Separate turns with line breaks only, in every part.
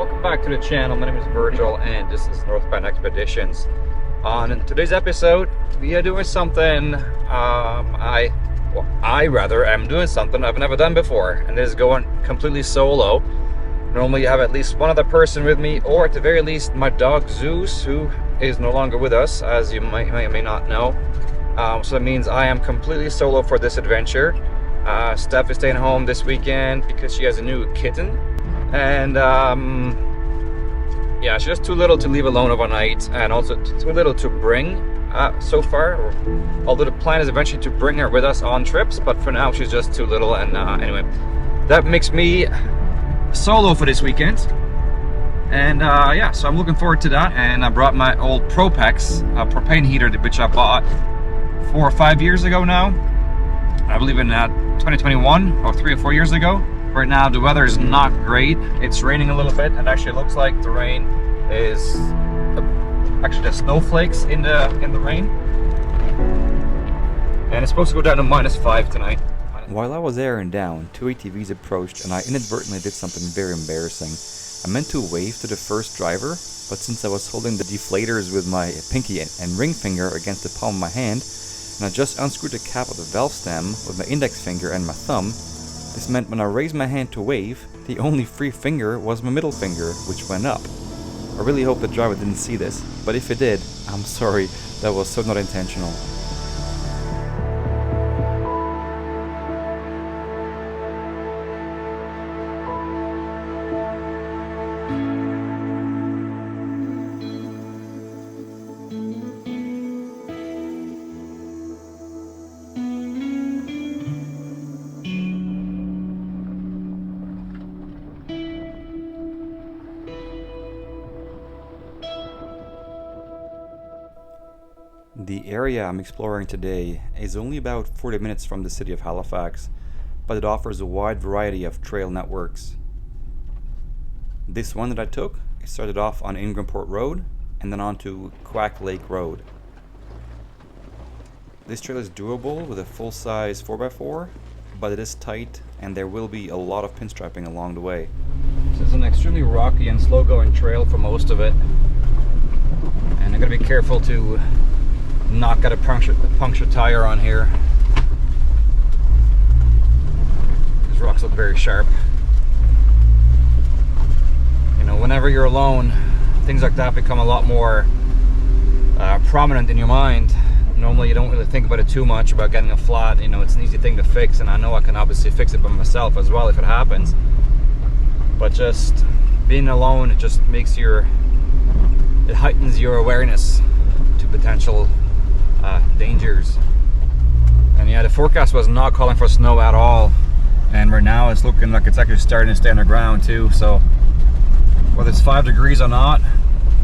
welcome back to the channel. My name is Virgil and this is Northbound Expeditions. On today's episode, we are doing something I am doing something I've never done before, and this is going completely solo. Normally you have at least one other person with me, or at the very least my dog Zeus, who is no longer with us, as you may or may not know. So that means I am completely solo for this adventure. Steph is staying home this weekend because she has a new kitten, and yeah, she's just too little to leave alone overnight, and also too little to bring so far. Although the plan is eventually to bring her with us on trips, but for now she's just too little. And anyway, that makes me solo for this weekend, and yeah, so I'm looking forward to that. And I brought my old Propex propane heater, which I bought 4 or 5 years ago now, I believe in 2021, or 3 or 4 years ago. Right now the weather is not great. It's raining a little bit, and actually it looks like the rain is actually the snowflakes in the rain, and it's supposed to go down to -5 tonight.
While I was airing down, 2 ATVs approached and I inadvertently did something very embarrassing. I meant to wave to the first driver, but since I was holding the deflators with my pinky and ring finger against the palm of my hand, and I just unscrewed the cap of the valve stem with my index finger and my thumb, this meant when I raised my hand to wave, the only free finger was my middle finger, which went up. I really hope the driver didn't see this, but if it did, I'm sorry, that was so not intentional. The area I'm exploring today is only about 40 minutes from the city of Halifax, but it offers a wide variety of trail networks. This one that I took, it started off on Ingramport Road and then on to Quack Lake Road. This trail is doable with a full-size 4x4, but it is tight and there will be a lot of pinstriping along the way.
This is an extremely rocky and slow-going trail for most of it, and I'm going to be careful to not get a punctured tire on here. These rocks look very sharp. You know, whenever you're alone, things like that become a lot more prominent in your mind. Normally you don't really think about it too much, about getting a flat. You know, it's an easy thing to fix, and I know I can obviously fix it by myself as well if it happens. But just being alone, it just makes it heightens your awareness to potential dangers. And yeah, the forecast was not calling for snow at all, and right now it's looking like it's actually starting to stay on the ground too. So whether it's 5 degrees or not,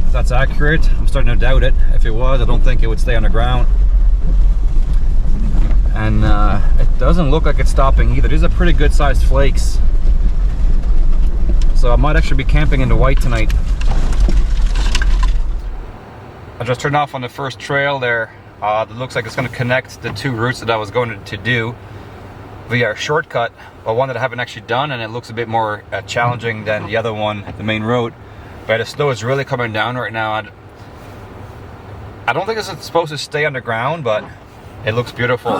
if that's accurate, I'm starting to doubt it. If it was, I don't think it would stay on the ground. And it doesn't look like it's stopping either. These are pretty good sized flakes, so I might actually be camping in the white tonight. I just turned off on the first trail there. It looks like it's going to connect the 2 routes that I was going to do via a shortcut, but one that I haven't actually done, and it looks a bit more challenging than the other one, the main road. But the snow is really coming down right now. I don't think this is supposed to stay underground, but it looks beautiful.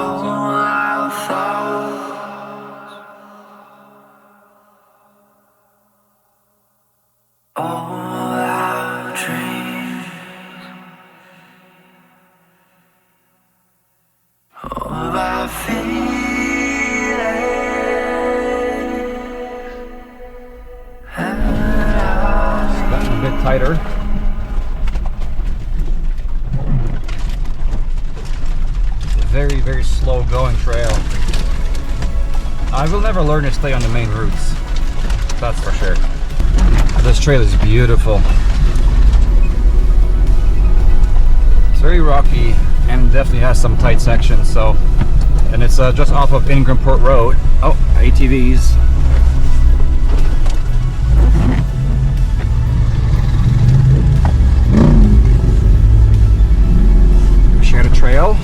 Tighter. It's a very, very slow going trail. I will never learn to stay on the main routes, that's for sure. This trail is beautiful. It's very rocky and definitely has some tight sections. So, and it's just off of Ingramport Road. Oh, ATVs. Trail.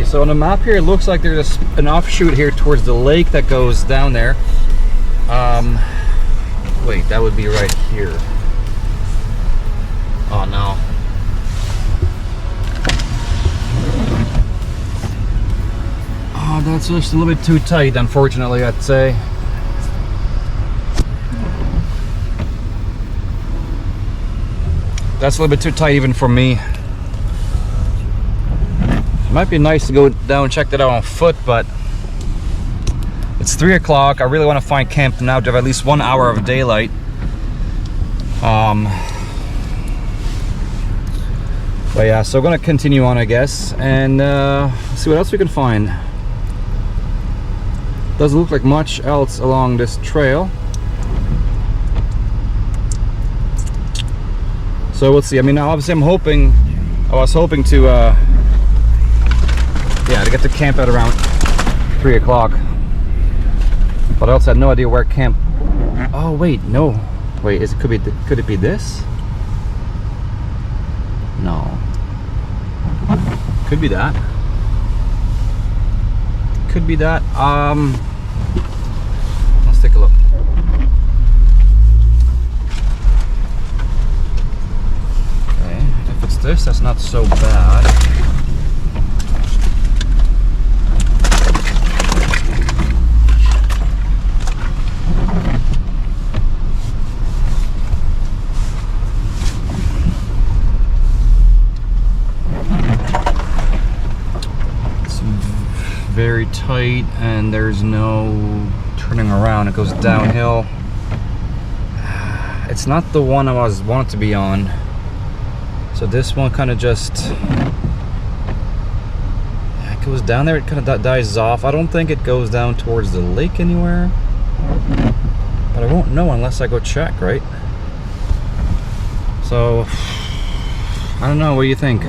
So on the map here, it looks like there's an offshoot here towards the lake that goes down there. Wait, that would be right here. Oh no. Oh, that's just a little bit too tight, unfortunately, I'd say. That's a little bit too tight even for me. Might be nice to go down and check that out on foot, but it's 3 o'clock. I really want to find camp now to have at least 1 hour of daylight. But yeah, so I'm gonna continue on, I guess, and see what else we can find. Doesn't look like much else along this trail, so we'll see. I mean, obviously I was hoping to yeah, to get to camp at around 3 o'clock. But I also had no idea where camp. Oh wait, no. Wait, could it be this? No. Could be that. Could be that. Let's take a look. Okay, if it's this, that's not so bad. Very tight, and there's no turning around. It goes downhill. It's not the one I wanted to be on. So this one kind of just, yeah, it goes down there. It kind of dies off. I don't think it goes down towards the lake anywhere, but I won't know unless I go check, right? So I don't know. What do you think?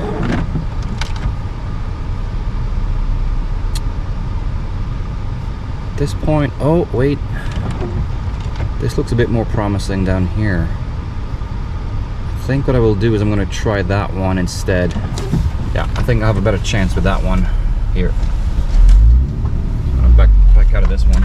At this point, oh wait, this looks a bit more promising down here. I think what I will do is I'm going to try that one instead. Yeah, I think I have a better chance with that one here. I'm going to back out of this one.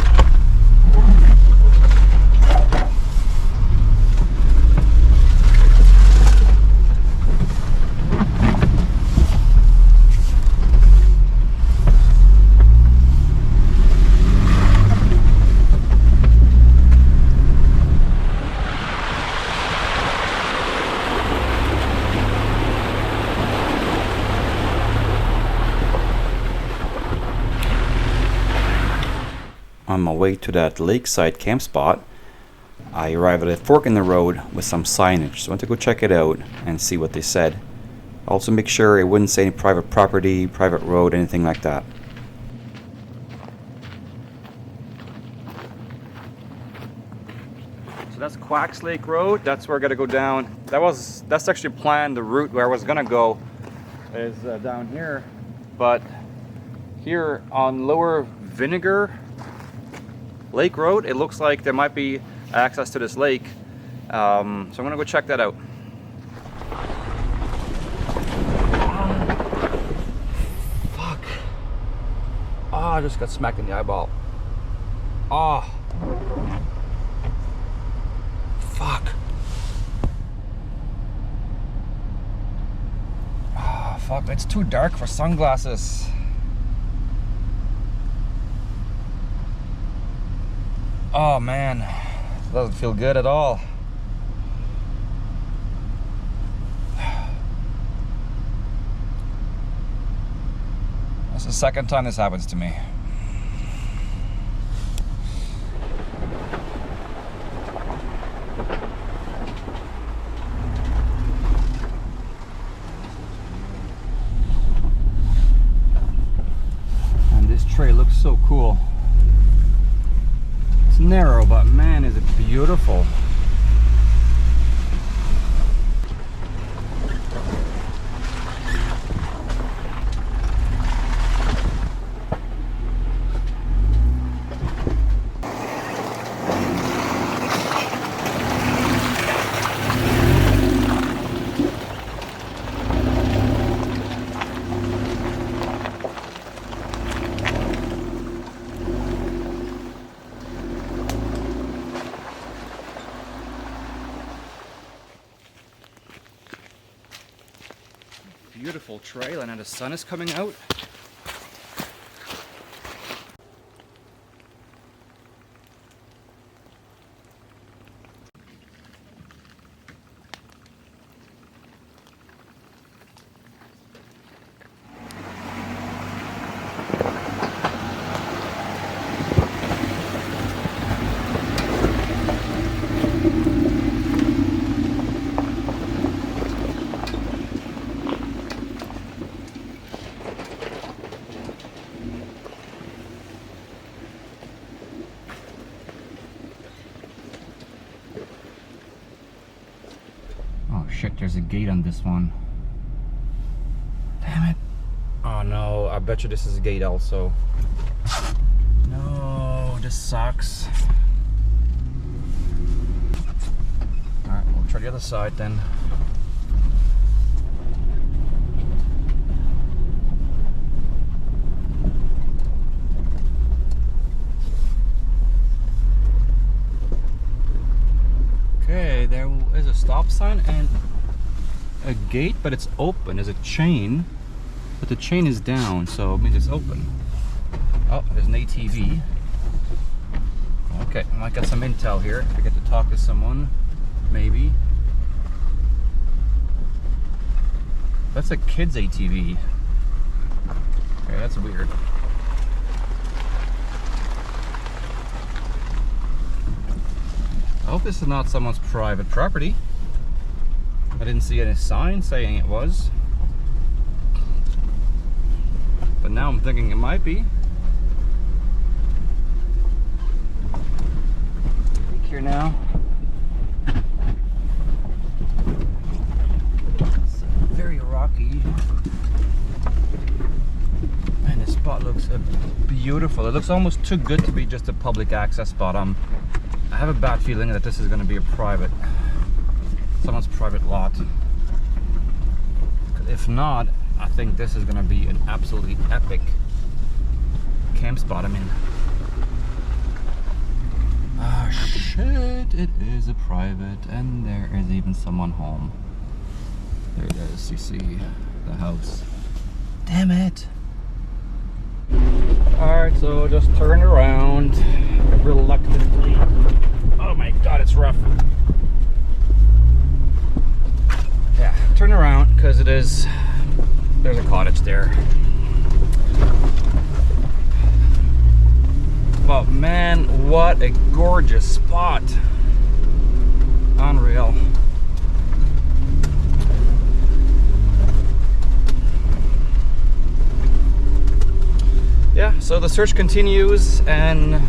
On my way to that lakeside camp spot, I arrived at a fork in the road with some signage, so I went to go check it out and see what they said. Also make sure it wouldn't say any private property, private road, anything like that.
So that's Quacks Lake Road. That's where I gotta go down. That's actually planned. The route where I was gonna go is down here, but here on Lower Vinegar Lake Road, it looks like there might be access to this lake, so I'm gonna go check that out. Fuck. Oh, I just got smacked in the eyeball. Oh. Fuck. Oh, fuck, it's too dark for sunglasses. Oh man, doesn't feel good at all. That's the second time this happens to me. And this tray looks so cool. It's narrow, but man, is it beautiful. Beautiful trail, and now the sun is coming out. Shit, there's a gate on this one. Damn it. Oh no, I bet you this is a gate also. No, this sucks. Alright, we'll try the other side then. Okay, there is a stop sign and a gate, but it's open. There's a chain, but the chain is down, so it means it's open. Oh, there's an ATV. Okay, I might get some intel here. I get to talk to someone, maybe. That's a kid's ATV. Okay, that's weird. I hope this is not someone's private property. I didn't see any sign saying it was. But now I'm thinking it might be. Peek here now. It's very rocky. Man, this spot looks beautiful. It looks almost too good to be just a public access spot. I have a bad feeling that this is going to be a someone's private lot. If not, I think this is going to be an absolutely epic camp spot. I mean, ah shit, it is a private, and there is even someone home. There it is, you see the house. Damn it. Alright, so just turn around reluctantly. Oh my god, it's rough. Yeah, turn around because there's a cottage there. But man, what a gorgeous spot. Unreal. Yeah, so the search continues and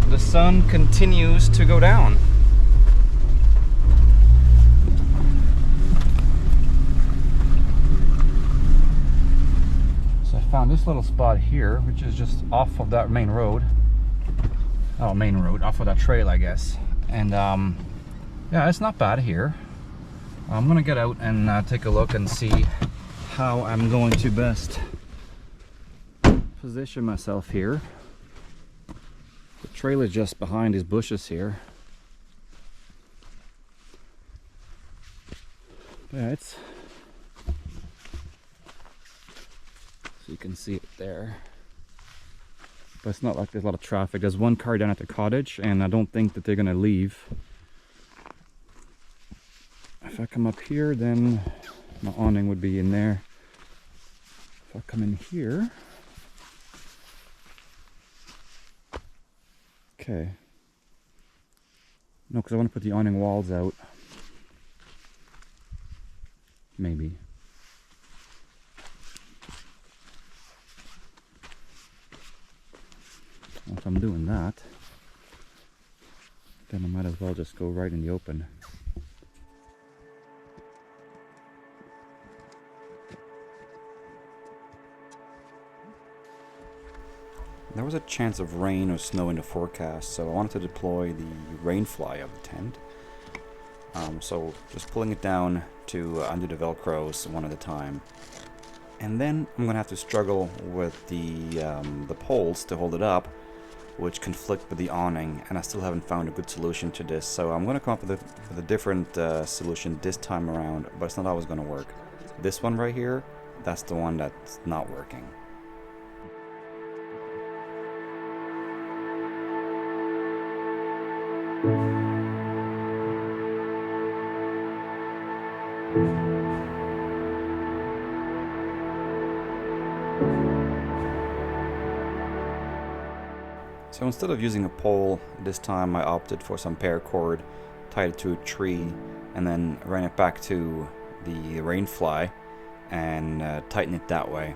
the sun continues to go down. So I found this little spot here, which is just off of that main road. Oh, main road, off of that trail, I guess. And yeah, it's not bad here. I'm gonna get out and take a look and see how I'm going to best position myself here. The trail is just behind these bushes here. Yeah, So you can see it there. But it's not like there's a lot of traffic. There's one car down at the cottage, and I don't think that they're gonna leave. If I come up here, then my awning would be in there. If I come in here, okay. No, because I want to put the awning walls out. Maybe. Well, if I'm doing that, then I might as well just go right in the open.
There was a chance of rain or snow in the forecast, so I wanted to deploy the rain fly of the tent. So just pulling it down to undo the velcros one at a time. And then I'm gonna have to struggle with the poles to hold it up, which conflict with the awning, and I still haven't found a good solution to this. So I'm gonna come up with a different solution this time around, but it's not always gonna work. This one right here, that's the one that's not working. So instead of using a pole, this time I opted for some paracord, tied it to a tree, and then ran it back to the rain fly and tighten it that way.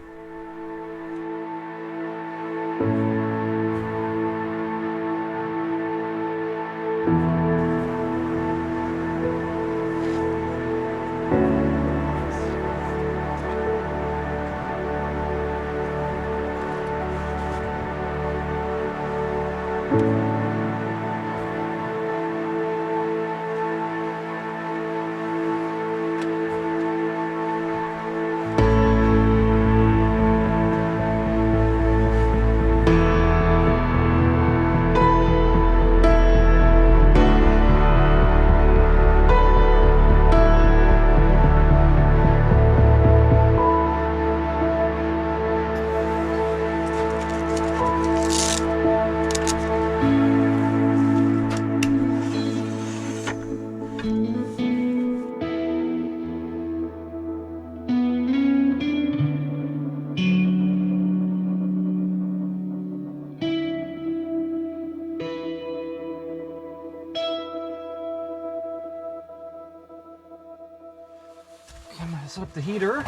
I'm gonna set up the heater.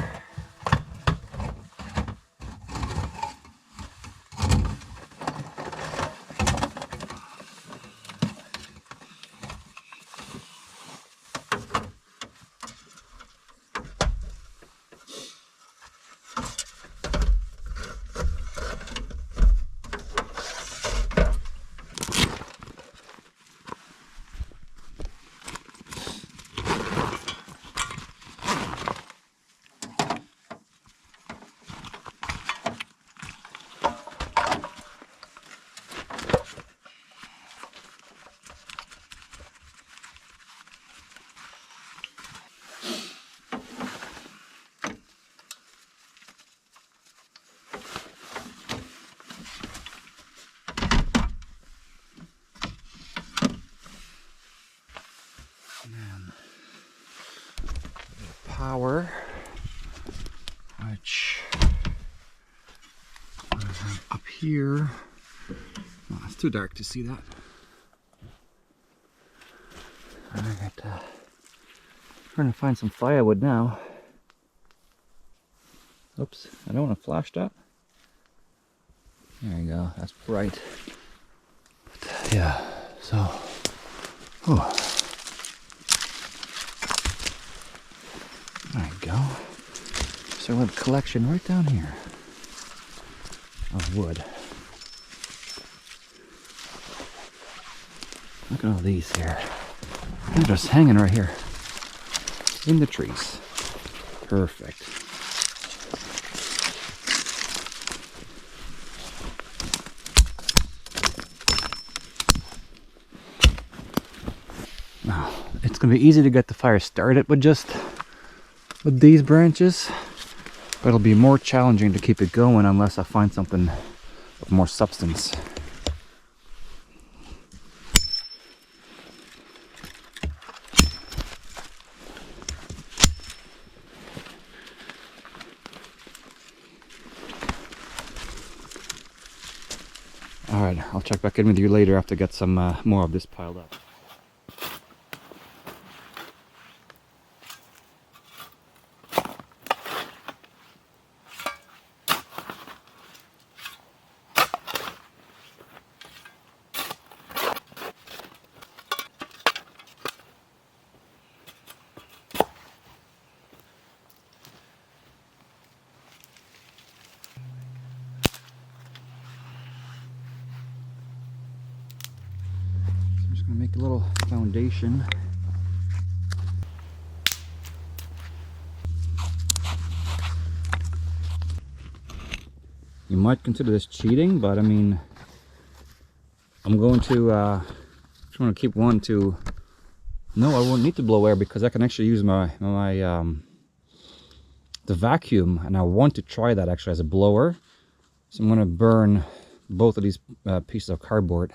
Power, which up here, oh, it's too dark to see that. Alright, trying to find some firewood now. Oops, I don't want to flash that. There you go, that's bright. But, yeah, so, oh. There you go. So a little collection right down here of wood. Look at all these here. They're just hanging right here in the trees. Perfect. Now, it's going to be easy to get the fire started with these branches, But it'll be more challenging to keep it going unless I find something of more substance. Alright, I'll check back in with you later after I get some more of this piled up. Make a little foundation. You might consider this cheating, but I mean, I'm going to keep one to. No, I won't need to blow air because I can actually use the vacuum, and I want to try that actually as a blower. So I'm going to burn both of these pieces of cardboard.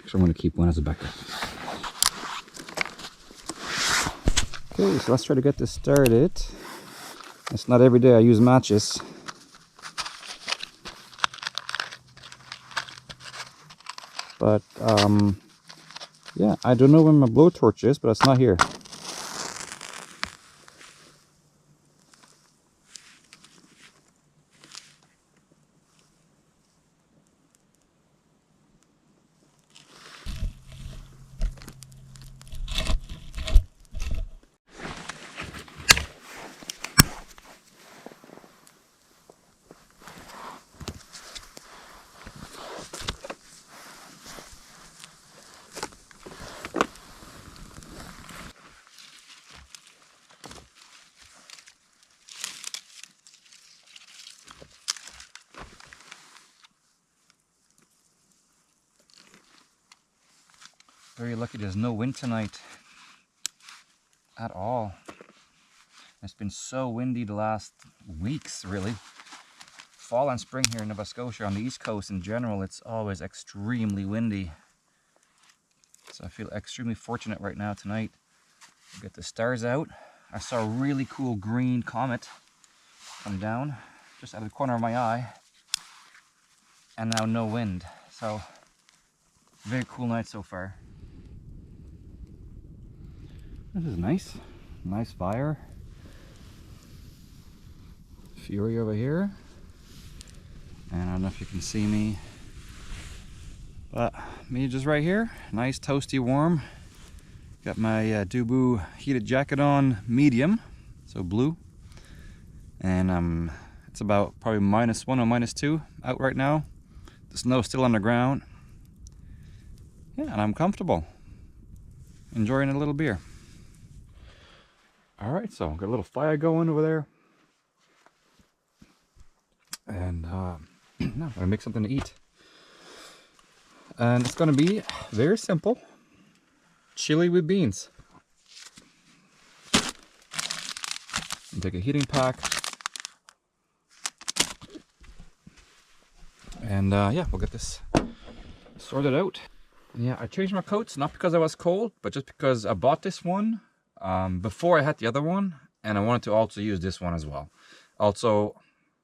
So I'm going to keep one as a backup. Okay, so let's try to get this started. It's not every day I use matches. But, yeah, I don't know where my blowtorch is, but it's not here. Very lucky there's no wind tonight at all. It's been so windy the last weeks, really. Fall and spring here in Nova Scotia, on the East Coast in general, it's always extremely windy. So I feel extremely fortunate right now tonight. Get the stars out. I saw a really cool green comet come down just out of the corner of my eye. And now no wind. So, very cool night so far. This is nice. Nice fire. Fury over here. And I don't know if you can see me. But me just right here. Nice toasty warm. Got my DEWBU heated jacket on, medium. So blue. And it's about probably -1 or -2 out right now. The snow's still on the ground. Yeah, and I'm comfortable. Enjoying a little beer. Alright, so got a little fire going over there. And now I'm gonna make something to eat. And it's gonna be very simple. Chili with beans. And take a heating pack. And yeah, we'll get this sorted out. And yeah, I changed my coats, not because I was cold, but just because I bought this one before I had the other one, and I wanted to also use this one as well. Also,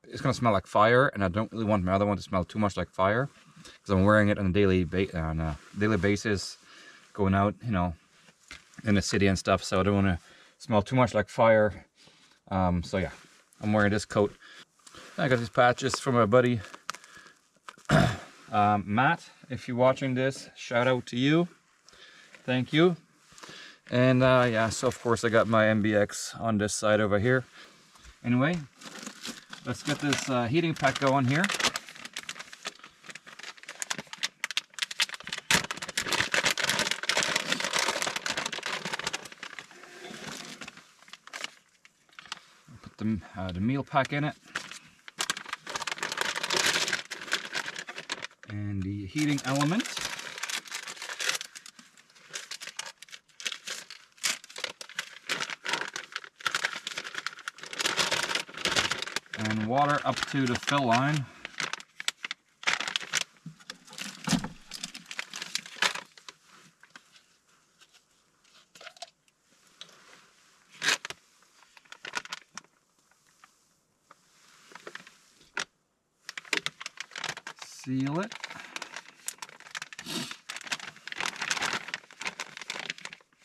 it's gonna smell like fire, and I don't really want my other one to smell too much like fire, because I'm wearing it on a daily basis, going out, you know, in the city and stuff. So I don't want to smell too much like fire. So yeah, I'm wearing this coat. I got these patches from my buddy Matt. If you're watching this, shout out to you. Thank you. And yeah, so of course I got my NBEX on this side over here. Anyway, let's get this heating pack going here. Put the meal pack in it. And the heating element. and water up to the fill line. Seal it.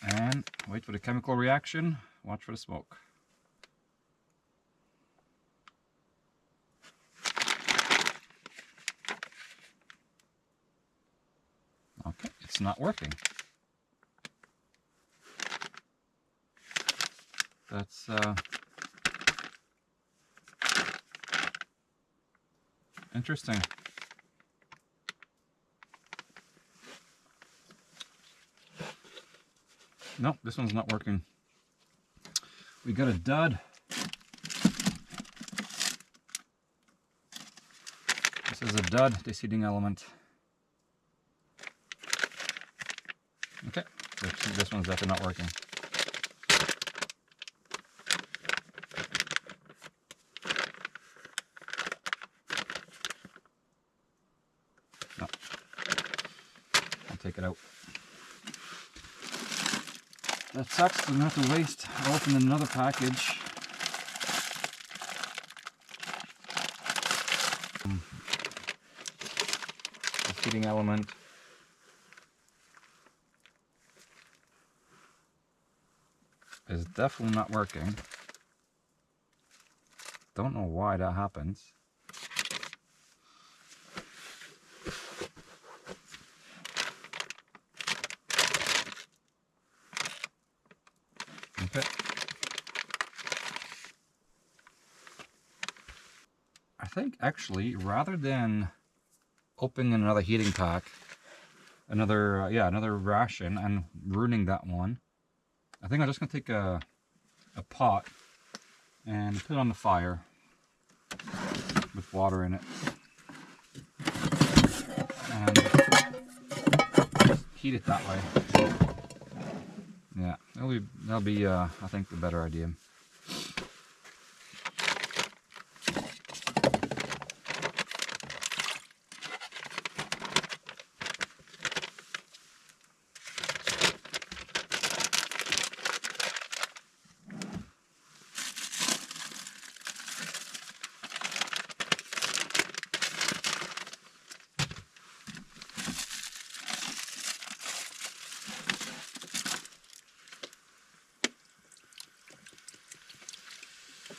And wait for the chemical reaction. Watch for the smoke. Okay, it's not working. That's interesting. Nope, this one's not working. We got a dud. This is a dud, this heating element. Okay, this one's definitely not working. No. I'll take it out. That sucks, I'm gonna have to waste. I'll open another package. The heating element. Is definitely not working. Don't know why that happens. Okay. I think actually, rather than opening another heating pack, another ration, and ruining that one, I think I'm just gonna take a pot and put it on the fire with water in it, and just heat it that way. Yeah, that'll be I think the better idea.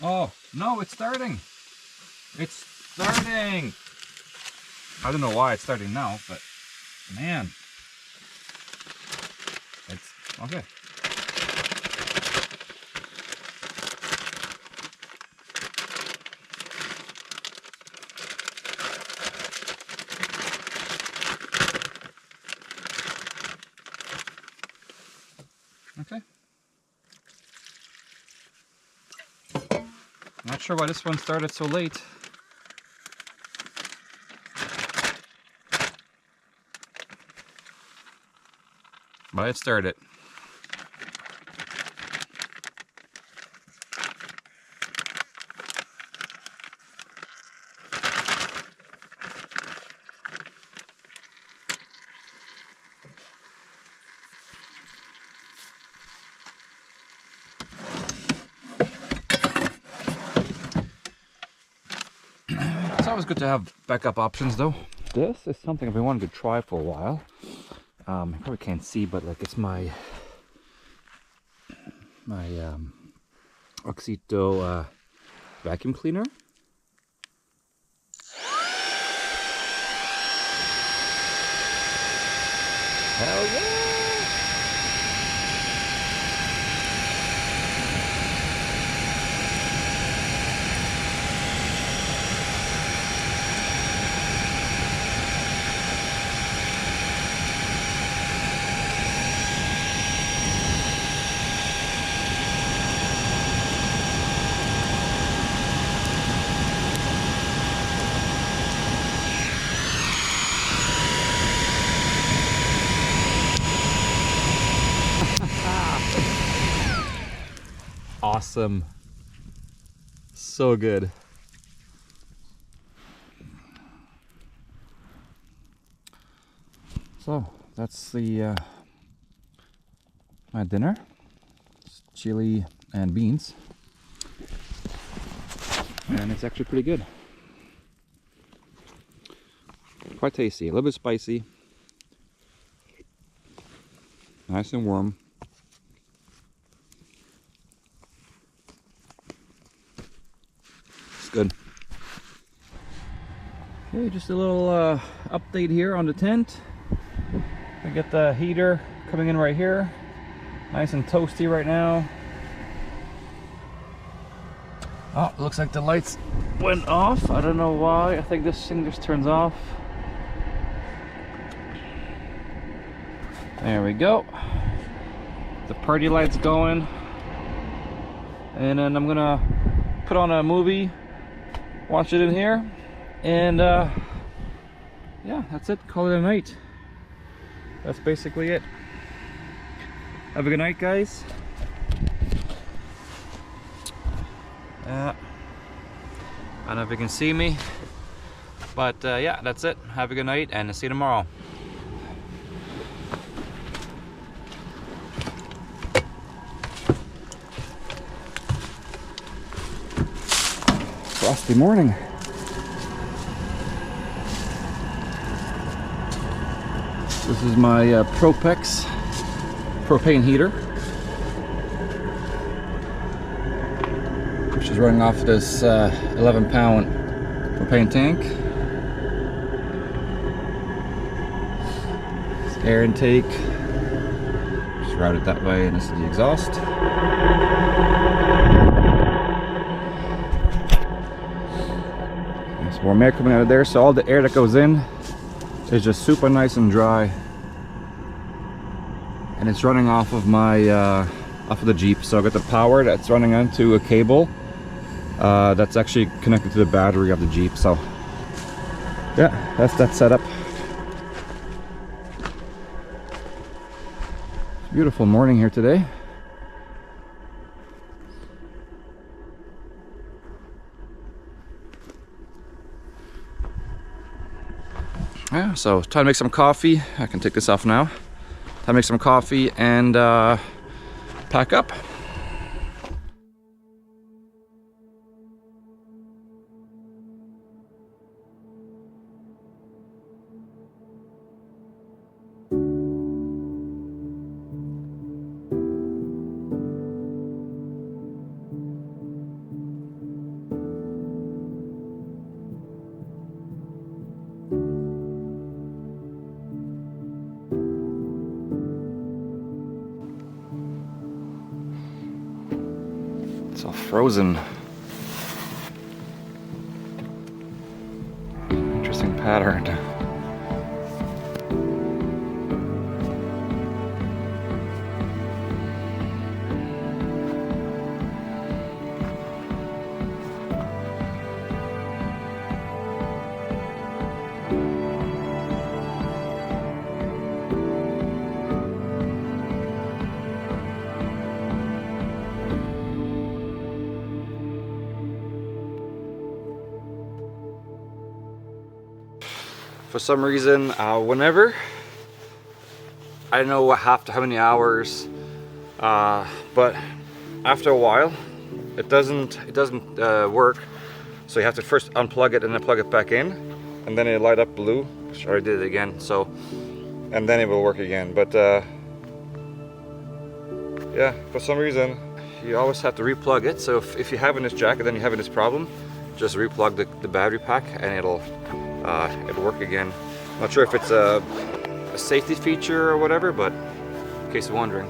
Oh, no, it's starting. It's starting. I don't know why it's starting now, but man. It's okay. Okay. Not sure why this one started so late. But it started. It's always good to have backup options though. This is something I've been wanting to try for a while. You probably can't see, but like it's my AUXITO vacuum cleaner. Hell yeah! Awesome. So good. So that's the my dinner. It's chili and beans, and it's actually pretty good. Quite tasty, a little bit spicy, nice and warm. It's good. Okay, just a little update here on the tent. We get the heater coming in right here, nice and toasty right now. Oh, looks like the lights went off. I don't know why. I think this thing just turns off. There we go. The party light's going. And then I'm gonna put on a movie, watch it in here, and yeah, that's it. Call it a night. That's basically it. Have a good night, guys. I don't know if you can see me, but yeah, that's it. Have a good night, and I'll see you tomorrow. Frosty morning. This is my Propex propane heater, which is running off this 11-pound propane tank. This air intake, just route it that way, and this is the exhaust. There's warm air coming out of there, so all the air that goes in is just super nice and dry. And it's running off of my off of the Jeep, so I've got the power that's running onto a cable that's actually connected to the battery of the Jeep. So yeah, that's that setup. Beautiful morning here today. Yeah, so time to make some coffee. I can take this off now. Time to make some coffee and pack up. It's all frozen. Interesting pattern. For some reason, whenever, I don't know how many hours, but after a while, it doesn't work. So you have to first unplug it and then plug it back in, and then it light up blue. I already did it again. So, and then it will work again. But yeah, for some reason, you always have to replug it. So if you're having this jacket, then you're having this problem, just replug the battery pack, and it'll work again. Not sure if it's a safety feature or whatever, but in case you're wondering.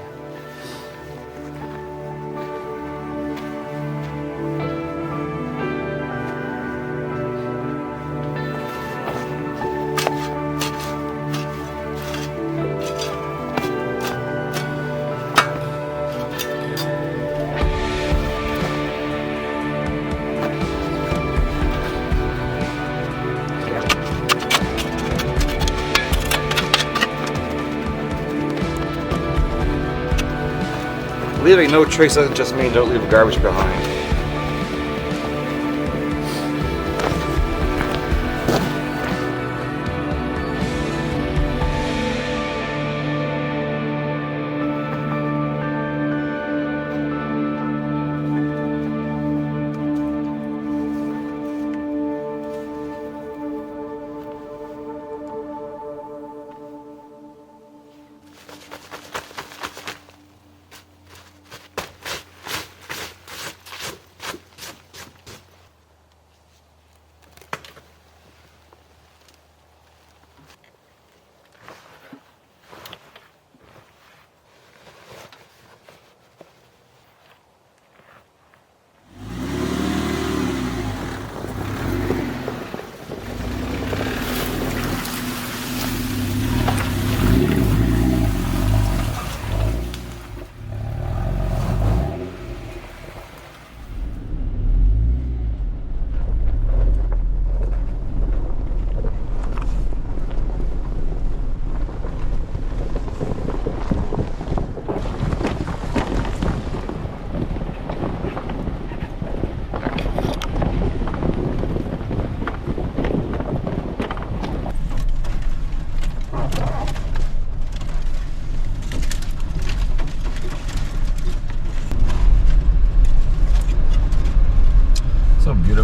Leaving no trace doesn't just mean don't leave garbage behind.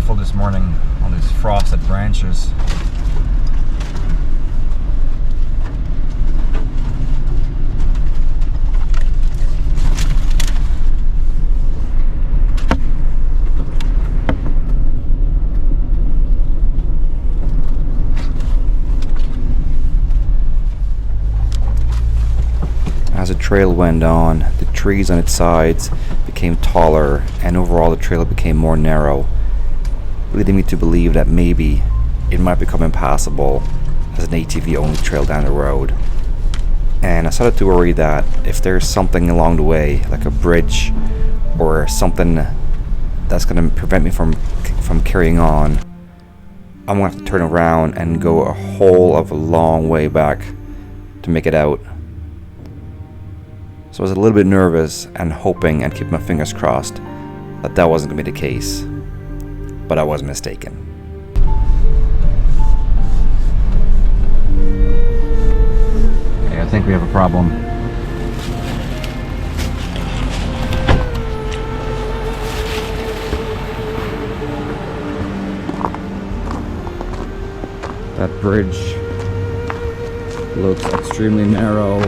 careful this morning on these frosted branches.
As the trail went on, the trees on its sides became taller, and overall the trail became more narrow, leading me to believe that maybe it might become impassable as an ATV-only trail down the road. And I started to worry that if there's something along the way, like a bridge or something that's going to prevent me from carrying on, I'm going to have to turn around and go a whole of a long way back to make it out. So I was a little bit nervous and hoping and keeping my fingers crossed that that wasn't going to be the case. But I was mistaken.
Okay, I think we have a problem. That bridge looks extremely narrow.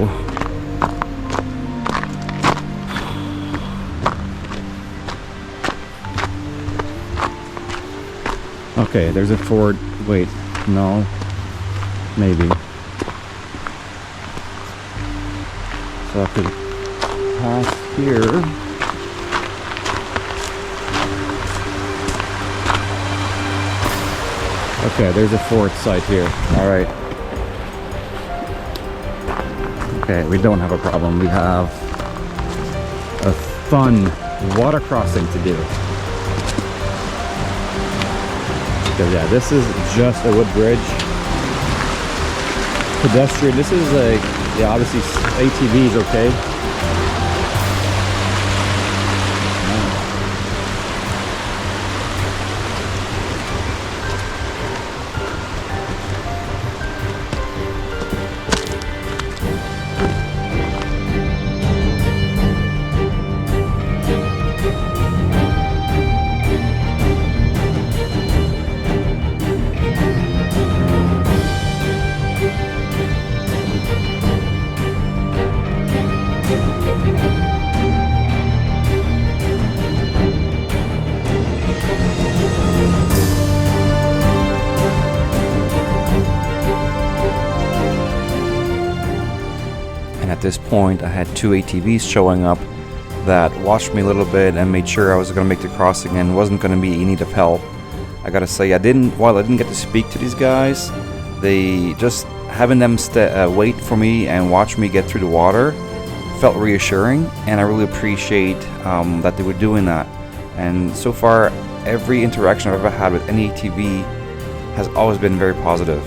Okay, there's a ford. Wait, no. Maybe. So I could pass here. Okay, there's a ford site here. Alright. Okay, we don't have a problem. We have a fun water crossing to do. Because yeah, this is just a wood bridge. Pedestrian, this is like, yeah, obviously ATVs, okay?
At this point, I had two ATVs showing up that watched me a little bit and made sure I was going to make the crossing and wasn't going to be in need of help. I gotta say, while I didn't get to speak to these guys, they just having them wait for me and watch me get through the water felt reassuring, and I really appreciate that they were doing that. And so far, every interaction I've ever had with any ATV has always been very positive.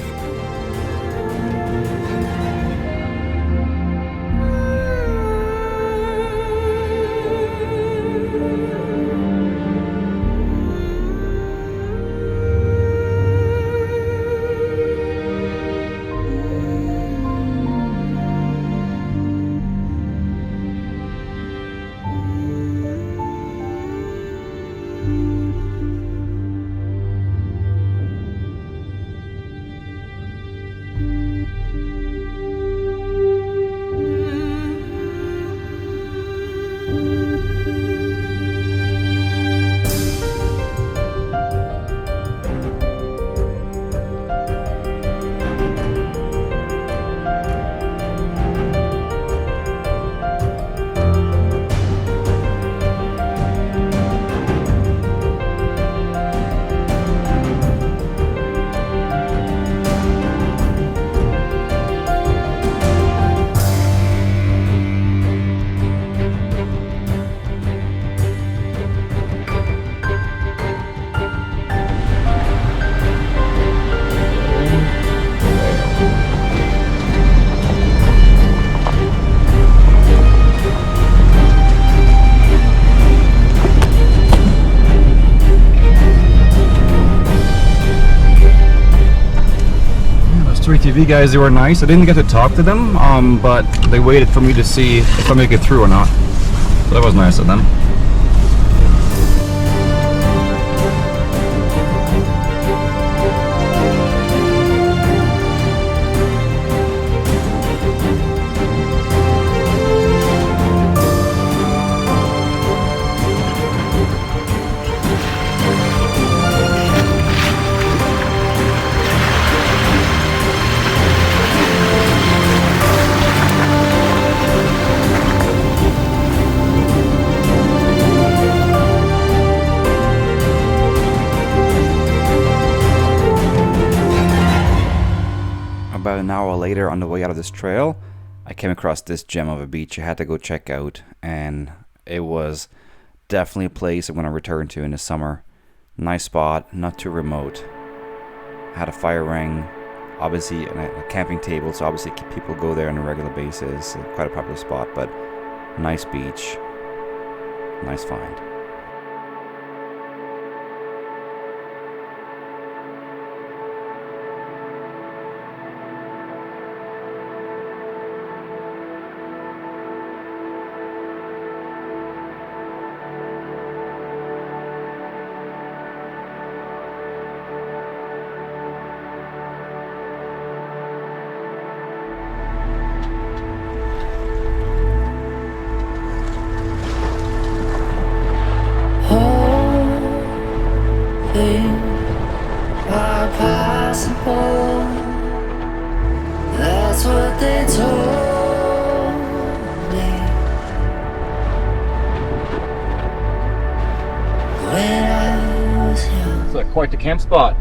Three TV guys, they were nice. I didn't get to talk to them, but they waited for me to see if I make it through or not. So that was nice of them.
later, on the way out of this trail, I came across this gem of a beach I had to go check out, and it was definitely a place I'm going to return to in the summer. Nice spot, not too remote. Had a fire ring, obviously, and a camping table, so obviously people go there on a regular basis. Quite a popular spot, but nice beach, nice find.
Are possible. That's what they told me when I was young.
It's quite the camp spot.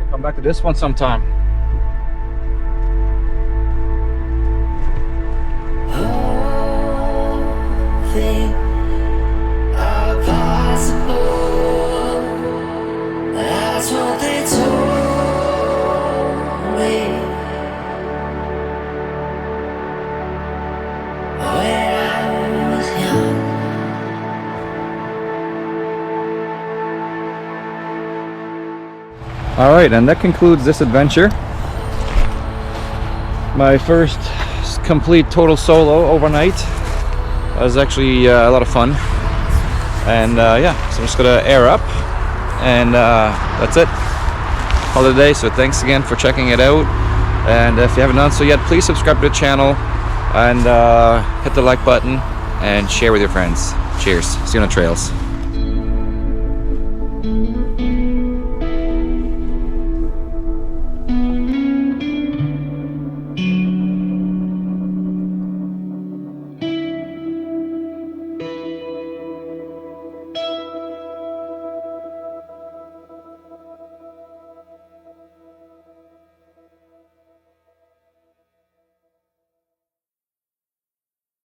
Come back to this one sometime.
All things are possible. That's what they told me when I was young.
Alright, and that concludes this adventure. My first complete total solo overnight. That was actually a lot of fun. And yeah, so I'm just gonna air up. And that's it. Call it a day. So thanks again for checking it out. And if you haven't done so yet, please subscribe to the channel and hit the like button and share with your friends. Cheers. See you on the trails.